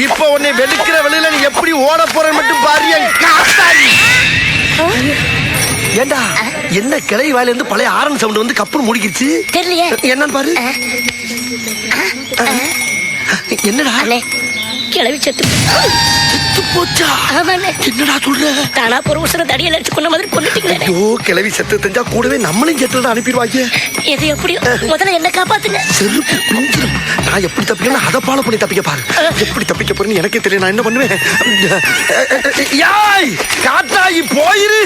இப்ப உன்னை வெளுக்கிற வெளியில நீ எப்படி ஓட போறன்னு மட்டும் பாரு என் காத்தாடி. ஏண்டா என்ன கிளை வாயில இருந்து பழைய ஆரன் சவுண்ட் வந்து கப்புன்னு முடிக்கிச்சு தெரியலையே என்னன்னு பாரு. என்னடா கிளவி செத்து போச்சா? என்னடா சொல்ற? தானா போற உசர தடியில அடிச்சு கொண்ட மாதிரி கொண்டுட்டீங்களே. ஐயோ கிளவி செத்து தெரிஞ்சா கூடவே நம்மளையும் செத்துல அனுப்பிடுவாங்க. எது எப்படியோ முதல்ல என்ன காப்பாத்துங்க. செருப்பு பிஞ்சிரும். நான் எப்படி தப்பிக்கணும் அதை ஃபாலோ பண்ணி தப்பிக்க பாரு. எப்படி தப்பிக்க போறேன்னு எனக்கே தெரியல. நான் என்ன பண்ணுவேன்? யாய் காத்தாயி போயிரு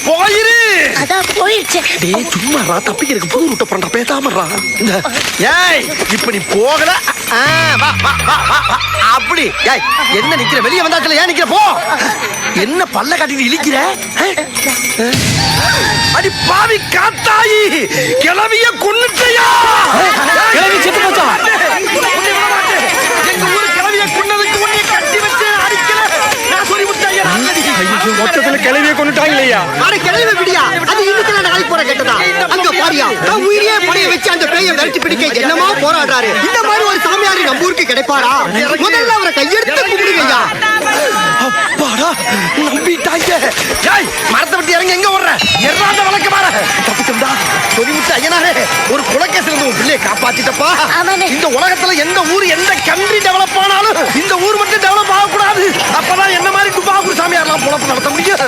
போயிரு. அதான் போயிடுச்சு. டேய் சும்மாடா தப்பிக்கிறதுக்கு புது ரூட்ட போறா பேசாமடா. ஏய் இப்ப நீ போகல வா வா வா வா அப்படி. ஏய் என்ன நிக்கிற வெளிய வந்தாச்சல ஏன் நிக்கிற போ. என்ன பல்ல காட்டிட்டு இழிக்கிற? அடி பாவி காத்தாயி கிளவிய கொன்னுட்டயா? கிளவி செத்து போச்சா? எங்க ஊர் கிளவிய கொன்னதுக்கு உன்னை கட்டி வச்சு அடிக்கல. நான் சொல்லி முட்டாயா. மொத்தத்துல கிளவிய கொண்டுட்டாங்களையா? அட கிளவி விடியா, அது இன்னைக்கு நாளைக்கு போற கேட்டதா? அங்க பாரியா நான் உயிரியே படைய வச்சு அந்த பேயை விரட்டி பிடிக்க என்னமா போராடுறாரு. இந்த மாதிரி ஒரு சாமியாரி நம்ம ஊருக்கு கிடைப்பாரா? முதல்ல அவரை கையெடுத்து கும்பிடுங்கய்யா. அப்பாடா நம்பிட்டாங்க. ஏய் மரத்தை விட்டு இறங்கி எங்க ஓடுற? எறாத வழக்க மாற தப்பிச்சோம்டா. சொல்லி முட்டை ஐயனாரே ஒரு குலக்கேசல இருந்து உன் பிள்ளையை காப்பாத்திட்டப்பா. இந்த உலகத்துல எந்த ஊர் எந்த கண்ட்ரி டெவலப் ஆனாலும் இந்த ஊர் மட்டும் டெவலப் ஆகக்கூடாது. அப்பதான் என்ன மாதிரி துபாகூர் சாமியார்லாம் பொழப்பு நடத்த முடியும்.